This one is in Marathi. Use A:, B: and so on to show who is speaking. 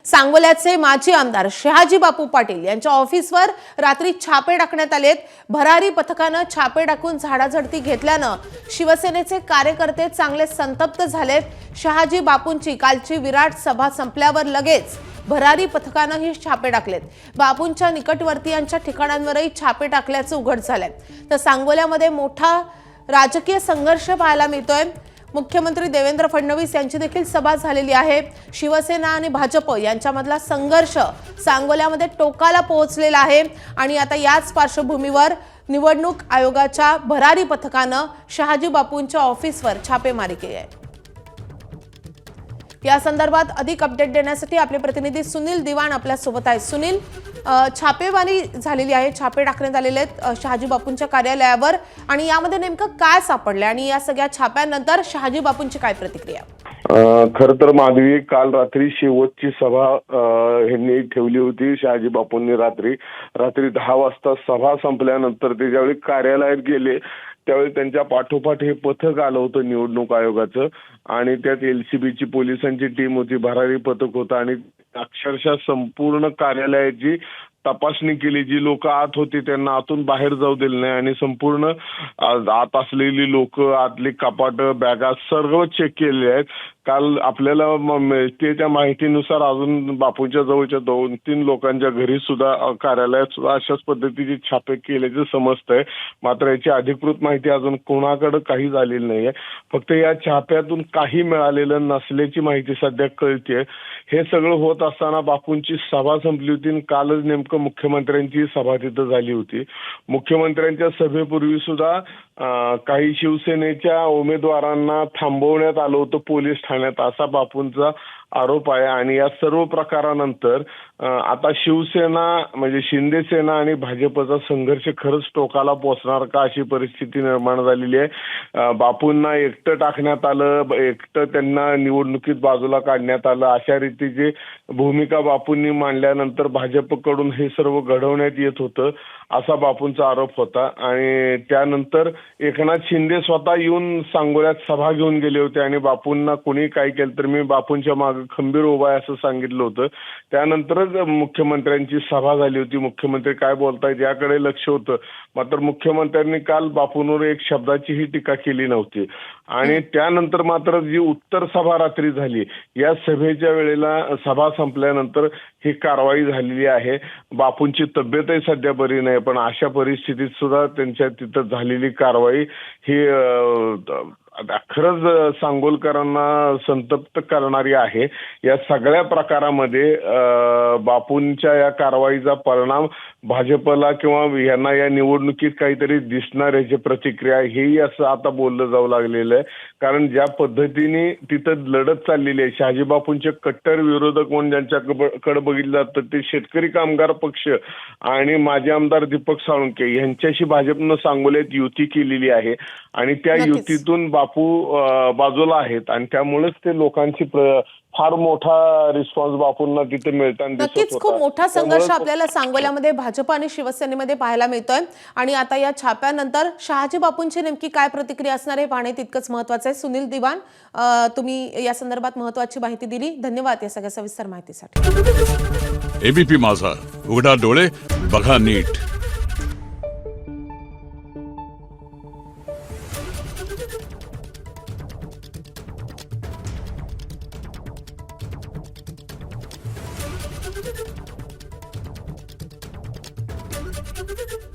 A: सांगोल्याचे माजी आमदार शहाजी बापू पाटील यांच्या ऑफिसवर रात्री छापे टाकण्यात आलेत। भरारी पथकाने छापे टाकून झाडाझडती घेतल्याने शिवसेनेचे कार्यकर्ते चांगले संतप्त झालेत। शहाजी बापूंची कालची विराट सभा संपल्यावर लगेच भरारी पथकाने ही छापे टाकलेत। बापूंच्या निकटवर्तीयांच्या ठिकाणांवरही छापे टाकल्याचे उघड झाले। तर सांगोल्यामध्ये मोठा राजकीय संघर्ष पाहायला मिळतोय। मुख्यमंत्री देवेंद्र फडणवीस यांची देखील सभा झालेली आहे। शिवसेना आणि भाजप यांच्यामधला संघर्ष सांगोल्यामध्ये टोकाला पोहोचलेला आहे आणि आता याच पार्श्वभूमीवर निवडणूक आयोगाच्या भरारी पथकाने शहाजी बापूंच्या ऑफिसवर छापेमारी केली आहे। या संदर्भात अधिक अपडेट देण्यासाठी आपले प्रतिनिधी सुनील दिवाण आपल्या सोबत आहेत। सुनील, छापेमारी झालेली आहे, छापे टाकण्यात आलेले आहेत शहाजी बापूंच्या कार्यालयावर आणि यामध्ये नेमकं काय सापडले आणि या सगळ्या छाप्यानंतर शहाजी बापूंची काय प्रतिक्रिया?
B: खर तर माधवी, काल रात्री शेवटची सभा ह्यांनी ठेवली होती। शहाजी बापूंनी रात्री 10 वाजता सभा संपल्यानंतर ते ज्यावेळी कार्यालयात गेले त्यावेळी त्यांच्या पाठोपाठ हे पथक आलं होतं निवडणूक आयोगाचं आणि त्यात एलसीबीची पोलिसांची टीम होती, भरारी पथक होतं आणि अक्षरशः संपूर्ण कार्यालयाची तपासणी केली। जी लोक आत होती त्यांना आतून बाहेर जाऊ दिले नाही आणि संपूर्ण आत असलेली लोक, आतली कपाट, बॅगा सर्व चेक केले आहेत। काल आपल्याला मिळते त्या माहितीनुसार अजून बापूंच्या जवळच्या 2-3 लोकांच्या घरी सुद्धा कार्यालयात सुद्धा अशाच पद्धतीचे छापे केल्याचे समजतंय। मात्र याची अधिकृत माहिती अजून कोणाकडे काही झालेली नाहीये। फक्त या छाप्यातून काही मिळालेलं नसल्याची माहिती सध्या कळते। हे सगळं होत असताना बापूंची सभा संपली होती आणि कालच नेमकं मुख्यमंत्र्यांची सभा तिथं झाली होती। मुख्यमंत्र्यांच्या सभेपूर्वी सुद्धा काही शिवसेनेच्या उमेदवारांना थांबवण्यात आलं होतं पोलीस ठाण्यात, असा बापूंचा आरोप आहे। आणि या सर्व प्रकारानंतर आता शिवसेना म्हणजे शिंदे सेना आणि भाजपचा संघर्ष खरंच टोकाला पोहोचणार का अशी परिस्थिती निर्माण झालेली आहे। बापूंना एकटं टाकण्यात आलं, एकटं त्यांना निवडणुकीत बाजूला काढण्यात आलं, अशा रीतीची भूमिका बापूंनी मांडल्यानंतर भाजपकडून हे सर्व घडवण्यात येत होतं असा बापूंचा आरोप होता। आणि त्यानंतर एकनाथ शिंदे स्वतः येऊन सांगोल्यात सभा घेऊन गेले होते आणि बापूंना कोणी काय केलं तर मी बापूंच्या मागे खंबीर उभा आहे असं सांगितलं होतं। त्यानंतरच मुख्यमंत्र्यांची सभा झाली होती। मुख्यमंत्री काय बोलतायत याकडे लक्ष होतं। मात्र मुख्यमंत्र्यांनी काल बापूंवर एक शब्दाचीही टीका केली नव्हती। आणि त्यानंतर मात्र जी उत्तर सभा रात्री झाली, या सभेच्या वेळेला सभा संपल्यानंतर ही कारवाई झालेली आहे। बापूंची तब्येतही सध्या बरी नाही, पण अशा परिस्थितीत सुद्धा त्यांच्या तिथं झालेली कारवाई ही खरंच सांगोलकरांना संतप्त करणारी आहे। या सगळ्या प्रकारामध्ये बापूंच्या या कारवाईचा परिणाम भाजपला किंवा यांना या निवडणुकीत काहीतरी दिसणार याची प्रतिक्रिया हेही असं आता बोललं जाऊ लागलेलं आहे। कारण ज्या पद्धतीने तिथं लढत चाललेली आहे, शहाजी बापूंचे कट्टर विरोधक म्हणून ज्यांच्याकडे बघितलं जातं ते शेतकरी कामगार पक्ष आणि माजी आमदार दीपक साळुंखे यांच्याशी भाजपनं सांगोल्यात युती केलेली आहे आणि त्या युतीतून बापू बाजूला आहेत आणि त्यामुळेच ते लोकांची फार मोठा रिस्पॉन्स बापूंना तिथे मिळताना दिसत होता।
A: नक्कीच खूप मोठा संघर्ष आपल्याला सांगोल्यामध्ये भाजप आणि शिवसेनेमध्ये पाहायला मिळतोय आणि आता या छाप्यानंतर शहाजी बापूंची नेमकी काय प्रतिक्रिया असणार हे पाहणे तितकंच महत्त्वाचं आहे। सुनील दिवाण, तुम्ही या संदर्भात महत्त्वाची माहिती दिली, धन्यवाद या सगळ्या सविस्तर माहितीसाठी।
C: एबीपी माझा, उघडा डोळे बघा नीट।
D: Thank you.